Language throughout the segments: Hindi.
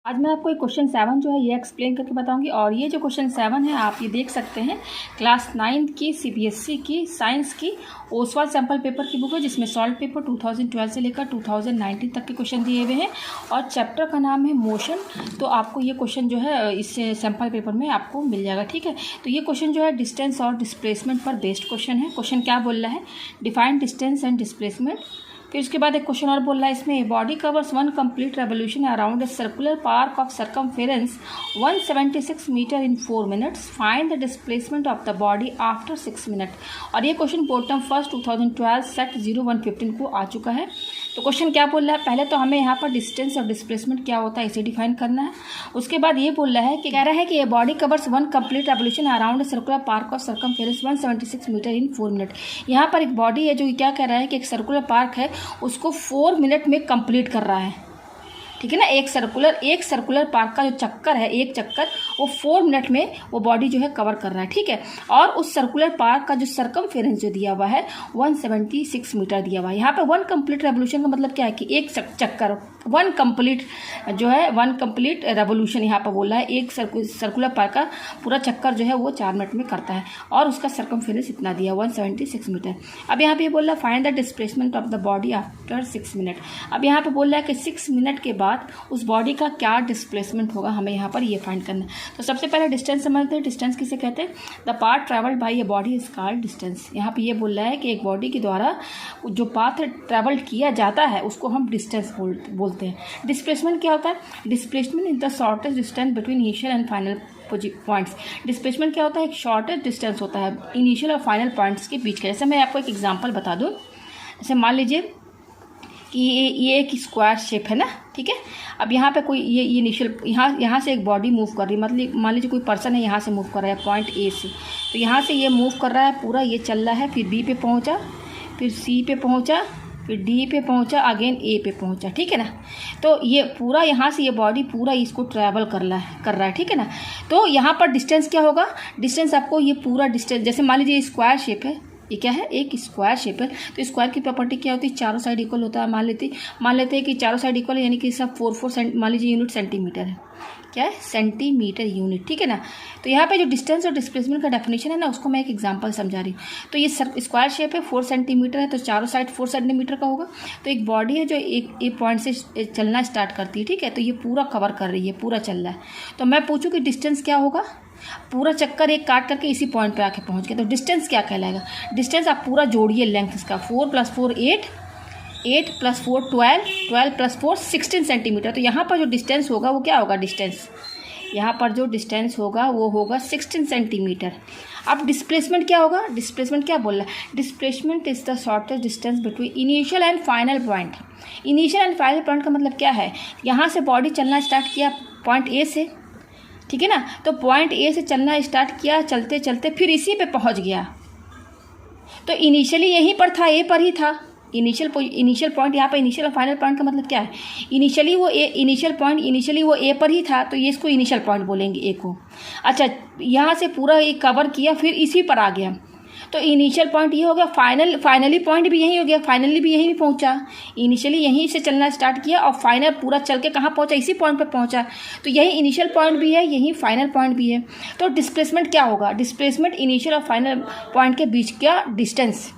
आज मैं आपको एक क्वेश्चन 7 जो है ये एक्सप्लेन करके बताऊंगी। और ये जो क्वेश्चन 7 है आप ये देख सकते हैं क्लास 9 की सीबीएसई की साइंस की ओसवाल सैम्पल पेपर की बुक है, जिसमें सॉल्व पेपर 2012 से लेकर 2019 तक के क्वेश्चन दिए हुए हैं और चैप्टर का नाम है मोशन। तो आपको ये क्वेश्चन जो है इस सैम्पल पेपर में आपको मिल जाएगा, ठीक है। तो ये क्वेश्चन जो है डिस्टेंस और डिस्प्लेसमेंट पर बेस्ड क्वेश्चन है। क्वेश्चन क्या बोल रहा है, डिफाइन डिस्टेंस एंड डिस्प्लेसमेंट। फिर उसके बाद एक क्वेश्चन और बोल रहा है इसमें, body covers one complete revolution around a circular park of circumference 176 metre in 4 minutes, find the displacement of the body after 6 minute. और ये क्वेश्चन बोटम फर्स्ट 2012 सेट 0115 को आ चुका है। तो क्वेश्चन क्या बोल रहा है, पहले तो हमें यहाँ पर डिस्टेंस और डिस्प्लेसमेंट क्या होता है इसे डिफाइन करना है। उसके बाद ये बोल रहा है कि कह रहा है कि ये body covers one complete revolution around circular park of circumference 176 metre in 4 minute. यहाँ पर एक बॉडी है जो क्या कह रहा है कि एक सर्कुलर पार्क है उसको 4 मिनट में कंप्लीट कर रहा है, ठीक है ना। एक सर्कुलर पार्क का जो चक्कर है, एक चक्कर वो 4 मिनट में वो बॉडी जो है कवर कर रहा है, ठीक है। और उस सर्कुलर पार्क का जो सर्कमफेरेंस जो दिया हुआ है 176 मीटर दिया हुआ है। यहाँ पे वन कंप्लीट रेवोल्यूशन का मतलब क्या है कि एक चक्कर, वन कंप्लीट रेवोल्यूशन यहाँ पर बोल रहा है, एक सर्कुलर पार्क का पूरा चक्कर जो है वो 4 मिनट में करता है और उसका सर्कमफेरेंस इतना दिया 176 मीटर। अब यहाँ पे ये बोल रहा है find the displacement of the body after 6 minute. अब यहाँ पे बोल रहा है कि 6 मिनट के बाद उस बॉडी का क्या डिस्प्लेसमेंट होगा, हमें यहाँ पर ये फाइंड करना है। तो सबसे पहले डिस्टेंस समझते हैं। डिस्टेंस किसे कहते हैं, the path travelled bye a body is called distance. यहाँ पे ये बोल रहा है कि एक बॉडी के द्वारा जो पाथ ट्रैवल्ड किया जाता है उसको हम डिस्टेंस बोलते हैं। डिस्प्लेसमेंट क्या होता है, displacement is the shortest distance between initial and final points. Displacement क्या होता है, एक शॉर्टेस्ट डिस्टेंस होता है इनिशियल और फाइनल पॉइंट्स के बीच का। जैसे मैं आपको एक एग्जांपल बता दूं, जैसे मान लीजिए कि ये एक स्क्वायर शेप है ना, ठीक है। अब यहाँ पे कोई ये इनिशियल यहाँ से एक बॉडी मूव कर रही है, मतलब मान लीजिए कोई पर्सन है यहाँ से मूव कर रहा है पॉइंट ए से, तो यहाँ से ये मूव कर रहा है पूरा, ये चल रहा है, फिर बी पे पहुँचा, फिर सी पे पहुँचा, फिर डी पे पहुँचा, अगेन ए पे पहुँचा, ठीक है ना। तो ये पूरा यहाँ से ये बॉडी पूरा इसको ट्रैवल कर रहा है, ठीक है ना। तो यहाँ पर डिस्टेंस क्या होगा, डिस्टेंस आपको ये पूरा डिस्टेंस, जैसे मान लीजिए स्क्वायर शेप है, ये क्या है, एक स्क्वायर शेप है। तो स्क्वायर की प्रॉपर्टी क्या होती है, चारों साइड इक्वल होता है। मान लेते हैं कि चारों साइड इक्वल है, यानी कि सब 4 मान लीजिए यूनिट सेंटीमीटर है, क्या है, सेंटीमीटर यूनिट, ठीक है ना। तो यहाँ पे जो डिस्टेंस और डिस्प्लेसमेंट का डेफिनेशन है ना, उसको मैं एक एग्जांपल समझा रही हूँ। तो ये स्क्वायर शेप है, 4 सेंटीमीटर है, तो चारों साइड 4 सेंटीमीटर का होगा। तो एक बॉडी है जो एक पॉइंट से चलना स्टार्ट करती है, ठीक है। तो ये पूरा कवर कर रही है, पूरा चल रहा है। तो मैं पूछूँ कि डिस्टेंस क्या होगा, पूरा चक्कर एक काट करके इसी पॉइंट पे आके पहुंच गया, तो डिस्टेंस क्या कहलाएगा। डिस्टेंस आप पूरा जोड़िए लेंथ इसका, 4 + 4 8, 8 + 4 12, 12 + 4 16 सेंटीमीटर। तो यहाँ पर जो डिस्टेंस होगा वो क्या होगा, डिस्टेंस यहाँ पर जो डिस्टेंस होगा वो होगा 16 सेंटीमीटर। अब डिस्प्लेसमेंट क्या होगा, डिस्प्लेसमेंट क्या बोल रहा है, displacement is the shortest distance between initial and final point. Initial and final point का मतलब क्या है, यहाँ से बॉडी चलना स्टार्ट किया पॉइंट ए से, ठीक है ना। तो पॉइंट ए से चलना स्टार्ट किया, चलते चलते फिर इसी पे पहुंच गया। तो इनिशियली यहीं पर था, ए पर ही था। इनिशियल पॉइंट, यहाँ पे इनिशियल और फाइनल पॉइंट का मतलब क्या है, इनिशियली वो ए पर ही था, तो ये इसको इनिशियल पॉइंट बोलेंगे, ए को। अच्छा, यहाँ से पूरा ये कवर किया, फिर इसी पर आ गया, तो इनिशियल पॉइंट ये हो गया। फाइनली पॉइंट भी यही हो गया, फाइनली भी यहीं पहुंचा। इनिशियली यहीं से चलना स्टार्ट किया और फाइनल पूरा चल के कहाँ पहुंचा, इसी पॉइंट पे पहुंचा। तो यही इनिशियल पॉइंट भी है, यही फाइनल पॉइंट भी है। तो डिस्प्लेसमेंट क्या होगा, डिस्प्लेसमेंट इनिशियल और फाइनल पॉइंट के बीच का डिस्टेंस,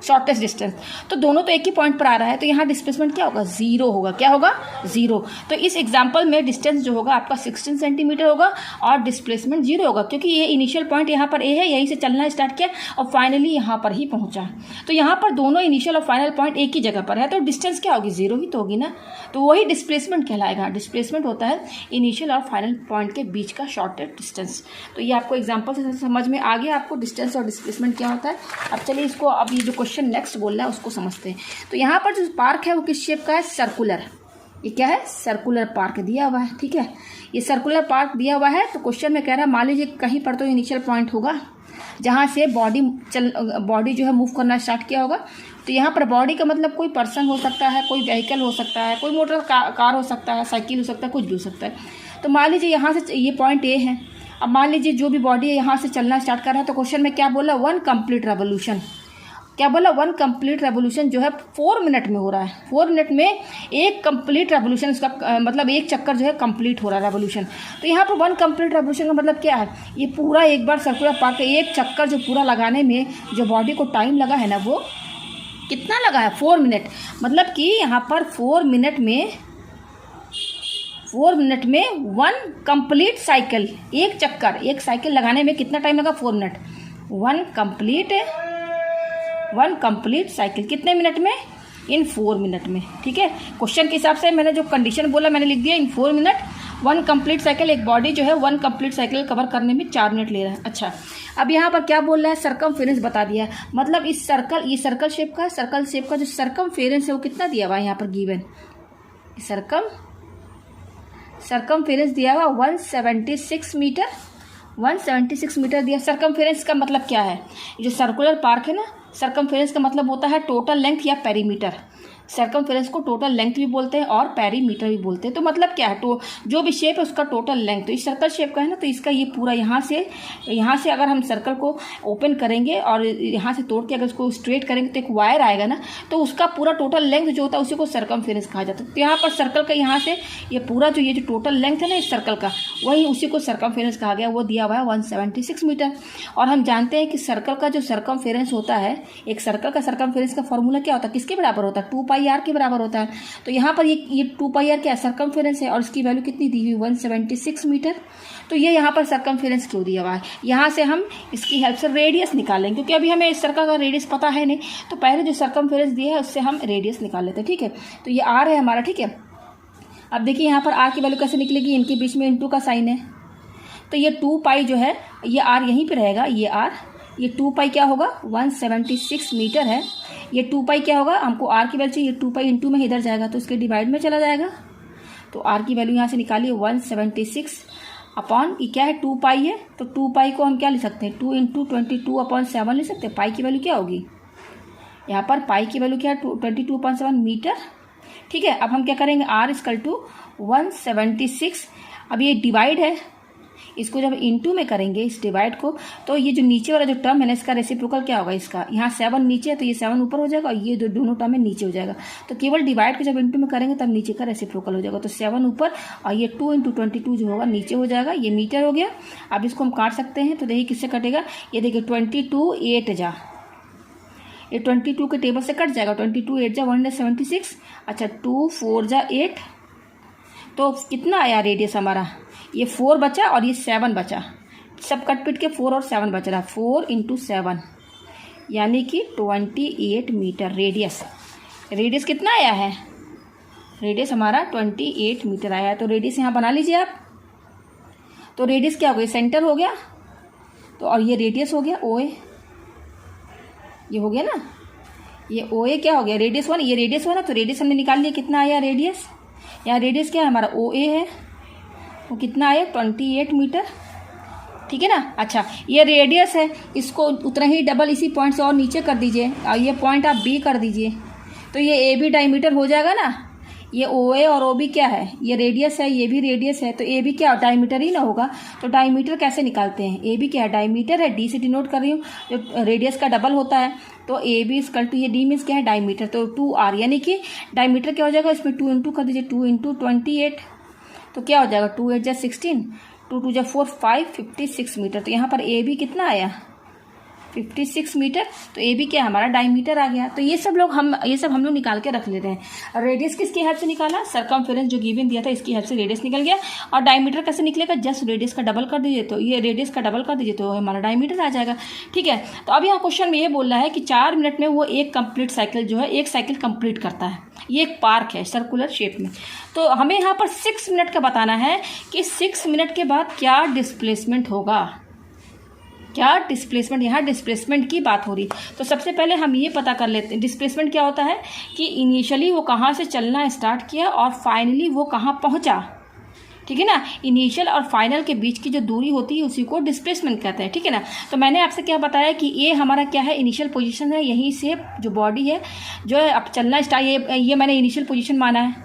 शॉर्टेस्ट डिस्टेंस। तो दोनों तो एक ही पॉइंट पर आ रहा है, तो यहाँ डिस्प्लेसमेंट क्या होगा, 0 होगा। क्या होगा, 0। तो इस एग्जांपल में डिस्टेंस जो होगा आपका 16 सेंटीमीटर होगा और डिस्प्लेसमेंट 0 होगा, क्योंकि ये इनिशियल पॉइंट यहाँ पर ए है, यहीं से चलना स्टार्ट किया और फाइनली यहाँ पर ही पहुँचा। तो यहाँ पर दोनों इनिशियल और फाइनल पॉइंट एक ही जगह पर है, तो डिस्टेंस क्या होगी, 0 ही तो होगी ना। तो वही डिस्प्लेसमेंट कहलाएगा। डिस्प्लेसमेंट होता है इनिशियल और फाइनल पॉइंट के बीच का शॉर्टेस्ट डिस्टेंस। तो ये आपको एग्जाम्पल से समझ में आ गया आपको डिस्टेंस और डिस्प्लेसमेंट क्या होता है। अब चलिए इसको, अब ये जो क्वेश्चन नेक्स्ट बोल रहा है उसको समझते हैं। तो यहाँ पर जो पार्क है वो किस शेप का है, सर्कुलर। ये क्या है, सर्कुलर पार्क दिया हुआ है, ठीक है। ये सर्कुलर पार्क दिया हुआ है। तो क्वेश्चन में कह रहा है मान लीजिए कहीं पर तो इनिशियल पॉइंट होगा जहाँ से बॉडी जो है मूव करना स्टार्ट किया होगा। तो यहाँ पर बॉडी का मतलब कोई पर्सन हो सकता है, कोई व्हीकल हो सकता है, कोई मोटर कार हो सकता है, साइकिल हो सकता है, कुछ भी हो सकता है। तो मान लीजिए यहाँ से ये पॉइंट ए है। अब मान लीजिए जो भी बॉडी है यहाँ से चलना स्टार्ट कर रहा है, तो क्वेश्चन में क्या बोला, वन कंप्लीट रेवोल्यूशन, क्या बोला, 1 कंप्लीट रेवोल्यूशन जो है 4 मिनट में हो रहा है। 4 मिनट में एक कंप्लीट रेवोल्यूशन, उसका मतलब एक चक्कर जो है कंप्लीट हो रहा है रेवोल्यूशन। तो यहाँ पर 1 कंप्लीट रेवोल्यूशन का मतलब क्या है, ये पूरा एक बार सर्कुलर पार्क एक चक्कर जो पूरा लगाने में जो बॉडी को टाइम लगा है ना, वो कितना लगा है, 4 मिनट। मतलब कि यहाँ पर 4 मिनट में 1 कंप्लीट साइकिल, एक चक्कर एक साइकिल लगाने में कितना टाइम लगा, 4 मिनट। 1 कंप्लीट साइकिल कितने मिनट में, इन 4 मिनट में। ठीक है, क्वेश्चन के हिसाब से मैंने जो कंडीशन बोला मैंने लिख दिया, इन 4 मिनट 1 कंप्लीट साइकिल, एक बॉडी जो है 1 कंप्लीट साइकिल कवर करने में 4 मिनट ले रहा है। अच्छा, अब यहाँ पर क्या बोल रहा है, सरकमफेरेंस बता दिया है। मतलब इस सर्कल, ये सर्कल शेप का है, सर्कल शेप का जो सरकमफेरेंस है वो कितना दिया हुआ है यहाँ पर गिवन, सरकमफेरेंस दिया हुआ 176 मीटर, 176 मीटर दिया। सरकमफेरेंस का मतलब क्या है, जो सर्कुलर पार्क है ना, सरकमफेरेंस का मतलब होता है टोटल लेंथ या पेरीमीटर। सर्कमफेरेंस को टोटल लेंथ भी बोलते हैं और पेरीमीटर भी बोलते हैं। तो मतलब क्या है, तो जो भी शेप है उसका टोटल लेंथ। तो इस सर्कल शेप का है ना, तो इसका ये पूरा यहाँ से अगर हम सर्कल को ओपन करेंगे और यहाँ से तोड़ के अगर उसको स्ट्रेट करेंगे तो एक वायर आएगा ना, तो उसका पूरा टोटल लेंथ जो होता है उसी को सर्कमफेरेंस कहा जाता है। तो यहाँ पर सर्कल का यहाँ से ये पूरा जो टोटल लेंथ है ना इस सर्कल का, वही उसी को सर्कमफेरेंस कहा गया। वो दिया हुआ है 176 मीटर। और हम जानते हैं कि सर्कल का जो सर्कमफेरेंस होता है, एक सर्कल का सर्कमफेरेंस का फॉर्मूला क्या होता है, किसके बराबर होता है, 2πr के बराबर होता है। तो यहाँ पर ये 2πr क्या सर्कमफेरेंस है और इसकी वैल्यू कितनी दी हुई, 176 मीटर। तो ये यहाँ पर सर्कमफेरेंस क्यों दिया हुआ है, यहाँ से हम इसकी हेल्प से रेडियस निकालेंगे, क्योंकि अभी हमें इस सर्कल का रेडियस पता है नहीं। तो पहले जो सर्कमफेरेंस दिया है उससे हम रेडियस निकाल लेते हैं। ठीक है, तो ये r है हमारा। ठीक है, अब देखिए यहाँ पर r की वैल्यू कैसे निकलेगी, इनके बीच में इंटू का साइन है, तो ये 2π जो है ये r यहीं पे रहेगा, ये r, ये 2π क्या होगा, 176 मीटर है। ये 2π क्या होगा, हमको r की वैल्यू चाहिए, 2π इंटू में इधर जाएगा तो इसके डिवाइड में चला जाएगा। तो r की वैल्यू यहाँ से निकालिए 176 अपॉन ये क्या है, 2π है, तो 2π को हम क्या लिख सकते हैं, 2 इंटू 22/7 लिख सकते हैं। पाई की वैल्यू क्या होगी, यहाँ पर पाई की वैल्यू क्या है, 22/7 मीटर। ठीक है, अब हम क्या करेंगे, r इक्वल टू 176, अब ये डिवाइड है, इसको जब इंटू में करेंगे इस डिवाइड को, तो ये जो नीचे वाला जो टर्म है ना इसका रेसिप्रोकल क्या होगा, इसका यहाँ 7 नीचे है तो ये 7 ऊपर हो जाएगा और ये जो दोनों टर्म है नीचे हो जाएगा। तो केवल डिवाइड को जब इंटू में करेंगे तब नीचे का रेसिप्रोकल हो जाएगा। तो 7 ऊपर और ये 2 इंटू 22 जो होगा नीचे हो जाएगा, ये मीटर हो गया। अब इसको हम काट सकते हैं, तो देखिए किससे कटेगा, ये देखिए 22 8 जा, ये 22 के टेबल से कट जाएगा, 22 8 जा 176। अच्छा 2 4 जा 8, तो कितना आया रेडियस हमारा, ये 4 बचा और ये 7 बचा, सब कट पिट के 4 और 7 बच रहा, 4 इंटू 7 यानी कि 28 मीटर रेडियस कितना आया है, रेडियस हमारा 28 मीटर आया है। तो रेडियस यहाँ बना लीजिए आप। तो रेडियस क्या हो गया, सेंटर हो गया, तो और ये रेडियस हो गया OA, ये हो गया ना, ये OA क्या हो गया, रेडियस 1, ये रेडियस 1 है, तो रेडियस हमने निकाल लिया, कितना आया रेडियस, यहाँ रेडियस क्या है हमारा OA है, वो कितना आया 28 मीटर। ठीक है ना। अच्छा ये रेडियस है, इसको उतना ही डबल इसी पॉइंट से और नीचे कर दीजिए और ये पॉइंट आप B कर दीजिए, तो ये AB डायमीटर हो जाएगा ना। ये OA और OB क्या है, ये रेडियस है, ये भी रेडियस है, तो AB क्या डायमीटर ही ना होगा। तो डायमीटर कैसे निकालते हैं, AB क्या है डायमीटर है, D से डिनोट कर रही हूँ, जो रेडियस का डबल होता है। तो AB इक्वल टू ये D मीन्स क्या है डायमीटर, तो 2R, यानी कि डायमीटर क्या हो जाएगा, इसमें 2 इंटू कर दीजिए, 2 इंटू 28, तो क्या हो जाएगा 2 8 जा 16, 2 2 जा 4 5 56 मीटर। तो यहाँ पर AB कितना आया 56 मीटर, तो AB क्या हमारा डायमीटर आ गया। तो ये सब हम लोग निकाल के रख लेते हैं। रेडियस किसकी हेल्प से निकाला, सरकमफेरेंस जो गिवन दिया था इसकी हेल्प से रेडियस निकल गया। और डायमीटर कैसे निकलेगा, जस्ट रेडियस का डबल कर दीजिए, तो ये रेडियस का डबल कर दीजिए तो हमारा डायमीटर आ जाएगा। ठीक है, तो अब यहाँ क्वेश्चन में ये बोल रहा है कि 4 मिनट में वो एक कंप्लीट साइकिल जो है एक साइकिल कंप्लीट करता है। ये एक पार्क है सर्कुलर शेप में, तो हमें यहाँ पर 6 मिनट का बताना है कि 6 मिनट के बाद क्या डिस्प्लेसमेंट होगा, क्या डिस्प्लेसमेंट, यहाँ डिस्प्लेसमेंट की बात हो रही। तो सबसे पहले हम ये पता कर लेते हैं डिस्प्लेसमेंट क्या होता है, कि इनिशियली वो कहाँ से चलना स्टार्ट किया और फाइनली वो कहाँ पहुँचा। ठीक है ना, इनिशियल और फाइनल के बीच की जो दूरी होती है उसी को डिस्प्लेसमेंट कहते हैं। ठीक है ना, तो मैंने आपसे क्या बताया कि ये हमारा क्या है इनिशियल पोजीशन है, यहीं से जो बॉडी है जो है अब चलना स्टार्ट, ये मैंने इनिशियल पोजीशन माना है।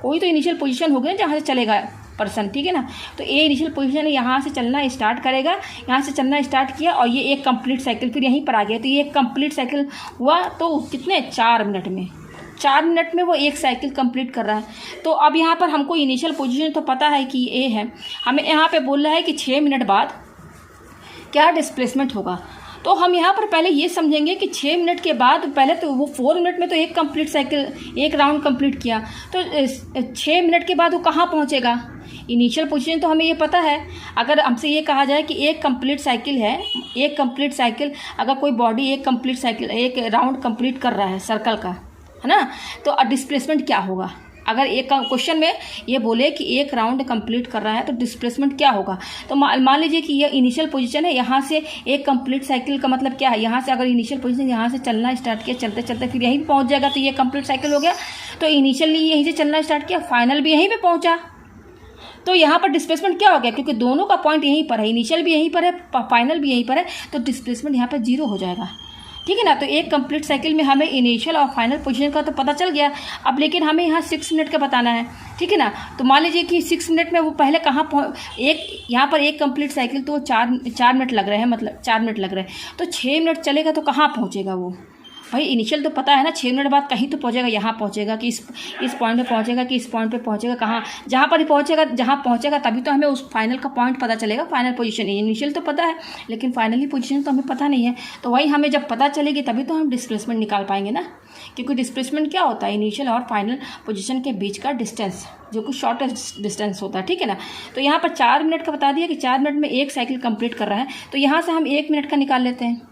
कोई तो इनिशियल पोजीशन होगी ना जहाँ से चलेगा, पर्सन, ठीक है ना। तो ए इनिशियल पोजीशन है, यहाँ से चलना स्टार्ट करेगा, यहाँ से चलना स्टार्ट किया और ये एक कंप्लीट साइकिल फिर यहीं पर आ गया। तो ये एक कंप्लीट साइकिल हुआ, तो कितने 4 मिनट में, 4 मिनट में वो एक साइकिल कंप्लीट कर रहा है। तो अब यहाँ पर हमको इनिशियल पोजीशन तो पता है कि ए है, हमें यहाँ पे बोल रहा है कि 6 मिनट बाद क्या डिस्प्लेसमेंट होगा। तो हम यहाँ पर पहले ये समझेंगे कि 6 मिनट के बाद, पहले तो वो 4 मिनट में तो एक कंप्लीट साइकिल, एक राउंड कंप्लीट किया, तो 6 मिनट के बाद वो कहाँ पहुँचेगा। इनिशियल पोजीशन तो हमें ये पता है। अगर हमसे ये कहा जाए कि एक कंप्लीट साइकिल है, एक कंप्लीट साइकिल, अगर कोई बॉडी एक कंप्लीट साइकिल, एक राउंड कंप्लीट कर रहा है सर्कल का, है ना, तो डिस्प्लेसमेंट क्या होगा। अगर एक क्वेश्चन में ये बोले कि एक राउंड कंप्लीट कर रहा है तो डिस्प्लेसमेंट क्या होगा। तो मान लीजिए कि ये इनिशियल पोजीशन है, यहाँ से एक कंप्लीट साइकिल का मतलब क्या है, यहाँ से अगर इनिशियल पोजीशन यहाँ से चलना स्टार्ट किया, चलते चलते फिर यहीं पे पहुँच जाएगा, तो ये कंप्लीट साइकिल हो गया। तो इनिशियली यहीं से चलना स्टार्ट किया, फाइनल भी यहीं पर पहुँचा, तो यहाँ पर डिस्प्लेसमेंट क्या हो गया, क्योंकि दोनों का पॉइंट यहीं पर है, इनिशियल भी यहीं पर है, फाइनल भी यहीं पर है, तो डिस्प्लेसमेंट यहाँ पर 0 हो जाएगा, ठीक है ना। तो एक कंप्लीट साइकिल में हमें इनिशियल और फाइनल पोजीशन का तो पता चल गया। अब लेकिन हमें यहाँ 6 मिनट का बताना है, ठीक है ना। तो मान लीजिए कि 6 मिनट में वो पहले कहाँ यहाँ पर एक कंप्लीट साइकिल तो 4 मिनट लग रहे हैं, मतलब 4 मिनट लग रहे हैं, तो 6 मिनट चलेगा तो कहाँ पहुँचेगा वो। भाई इनिशियल तो पता है ना, 6 मिनट बाद कहीं तो पहुंचेगा, यहाँ पहुंचेगा कि इस पॉइंट पे पहुंचेगा कि इस पॉइंट पे पहुंचेगा, कहाँ, जहाँ पर ही पहुंचेगा, जहाँ पहुंचेगा तभी तो हमें उस फाइनल का पॉइंट पता चलेगा, फाइनल पोजीशन। इनिशियल तो पता है लेकिन फाइनली पोजीशन तो हमें पता नहीं है। तो वही हमें जब पता चलेगी तभी तो हम डिस्प्लेसमेंट निकाल पाएंगे ना, क्योंकि डिस्प्लेसमेंट क्या होता है, इनिशियल और फाइनल पोजीशन के बीच का डिस्टेंस, जो कि शॉर्टेस्ट डिस्टेंस होता है, ठीक है ना। तो यहाँ पर 4 मिनट का बता दिया कि 4 मिनट में एक साइकिल कंप्लीट कर रहा है, तो यहाँ से हम 1 मिनट का निकाल लेते हैं।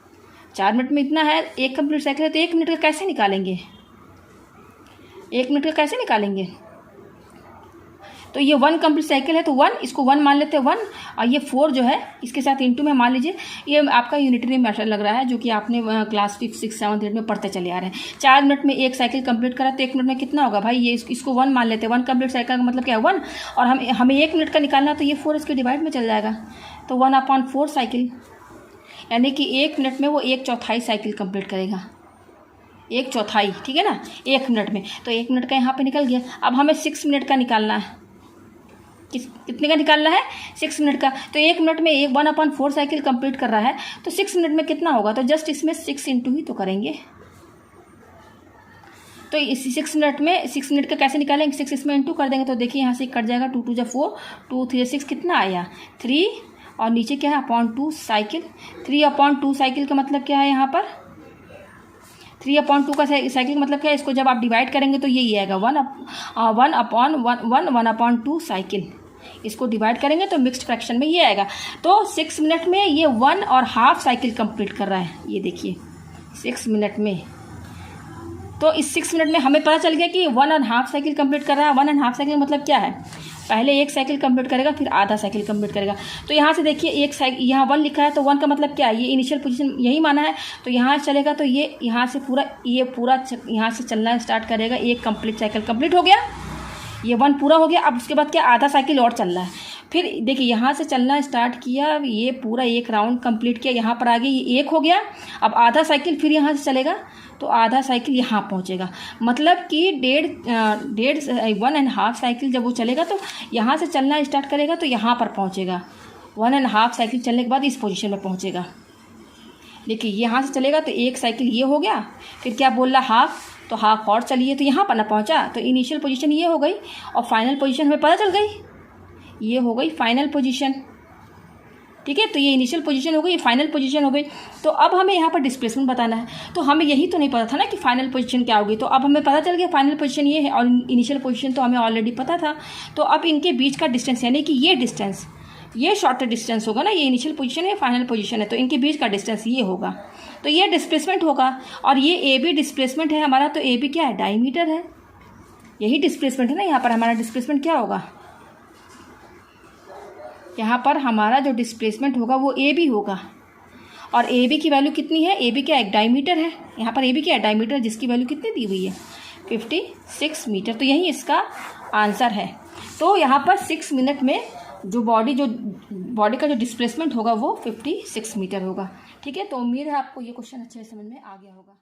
4 मिनट में इतना है, एक कंप्लीट साइकिल है, तो 1 मिनट का कैसे निकालेंगे, 1 मिनट का कैसे निकालेंगे। तो ये 1 कंप्लीट साइकिल है, तो 1, इसको 1 मान लेते हैं 1, और ये 4 जो है इसके साथ इंटू में मान लीजिए, ये आपका यूनिटरी मेथड लग रहा है, जो कि आपने क्लास 5, 6, 7, 8 में पढ़ते चले आ रहे हैं। 4 मिनट में एक साइकिल कंप्लीट करा तो 1 मिनट में कितना होगा भाई, ये इसको 1 मान लेते हैं। 1 कंप्लीट साइकिल का मतलब क्या है 1, और हमें 1 मिनट का निकालना, तो ये 4 इसके डिवाइड में चल जाएगा, तो 1/4 साइकिल, यानी कि 1 मिनट में वो 1/4 साइकिल कंप्लीट करेगा, 1/4, ठीक है ना, 1 मिनट में। तो 1 मिनट का यहाँ पे निकल गया। अब हमें 6 मिनट का निकालना है, कितने का निकालना है, 6 मिनट का। तो 1 मिनट में 1/4 साइकिल कंप्लीट कर रहा है, तो 6 मिनट में कितना होगा, तो जस्ट इसमें 6 इंटू ही तो करेंगे। तो इस 6 मिनट में 6 मिनट का कैसे निकालेंगे, 6 इसमें इंटू कर देंगे, तो देखिए यहाँ से कट जाएगा, 2 2 4, 2 3 6 कितना आया 3, और नीचे क्या है 2 साइकिल। 3/2 साइकिल का मतलब क्या है, यहाँ पर 3/2 का साइकिल का मतलब क्या है, इसको जब आप डिवाइड करेंगे तो यही आएगा 1/2 साइकिल, इसको डिवाइड करेंगे तो मिक्स्ड फ्रैक्शन में ये आएगा। तो 6 मिनट में ये 1.5 साइकिल कंप्लीट कर रहा है, ये देखिए 6 मिनट में। तो इस 6 मिनट में हमें पता चल गया कि 1.5 साइकिल कंप्लीट कर रहा है। 1.5 साइकिल मतलब क्या है, पहले एक साइकिल कंप्लीट करेगा फिर आधा साइकिल कंप्लीट करेगा। तो यहाँ से देखिए एक साइकिल, यहाँ 1 लिखा है, तो 1 का मतलब क्या है, ये इनिशियल पोजीशन यही माना है, तो यहाँ चलेगा, तो ये यहाँ से पूरा यहाँ से चलना स्टार्ट करेगा, एक कंप्लीट साइकिल कंप्लीट हो गया, ये 1 पूरा हो गया। अब उसके बाद क्या, आधा साइकिल और चल रहा है। फिर देखिए यहाँ से चलना स्टार्ट किया, ये पूरा एक राउंड कंप्लीट किया, यहाँ पर आगे ये 1 हो गया। अब आधा साइकिल फिर यहाँ से चलेगा, तो आधा साइकिल यहाँ पहुँचेगा, मतलब कि 1.5 साइकिल जब वो चलेगा तो यहाँ से चलना स्टार्ट करेगा तो यहाँ पर पहुँचेगा। 1.5 साइकिल चलने के बाद इस पोजीशन में पहुँचेगा। देखिए यहाँ से चलेगा तो एक साइकिल ये हो गया, फिर क्या बोल रहा हाफ, तो हाफ और चलिए, तो यहाँ पर ना पहुँचा, तो इनिशियल पोजीशन ये हो गई और फाइनल पोजीशन हमें पता चल गई, ये हो गई फाइनल पोजीशन, ठीक है। तो ये इनिशियल पोजीशन हो गई, ये फाइनल पोजीशन हो गई। तो अब हमें यहाँ पर डिस्प्लेसमेंट बताना है, तो हमें यही तो नहीं पता था ना कि फाइनल पोजीशन क्या होगी। तो अब हमें पता चल गया फाइनल पोजीशन ये है और इनिशियल पोजीशन तो हमें ऑलरेडी पता था। तो अब इनके बीच का डिस्टेंस, यानी कि ये डिस्टेंस, ये शॉर्टर डिस्टेंस होगा ना, ये इनिशियल पोजीशन है, फाइनल पोजीशन है, तो इनके बीच का डिस्टेंस ये होगा, तो ये डिस्प्लेसमेंट होगा। और ये ए बी डिस्प्लेसमेंट है हमारा, तो ए बी क्या है, डायमीटर है, यही डिस्प्लेसमेंट है ना। यहाँ पर हमारा डिस्प्लेसमेंट क्या होगा, यहाँ पर हमारा जो डिस्प्लेसमेंट होगा वो ए बी होगा, और ए बी की वैल्यू कितनी है, ए बी क्या एक डायमीटर है, यहाँ पर ए बी क्या है डायमीटर, जिसकी वैल्यू कितनी दी हुई है 56 मीटर। तो यही इसका आंसर है। तो यहाँ पर 6 मिनट में जो बॉडी का जो डिस्प्लेसमेंट होगा वो 56 मीटर होगा, ठीक है। तो उम्मीद है आपको ये क्वेश्चन अच्छे से समझ में आ गया होगा।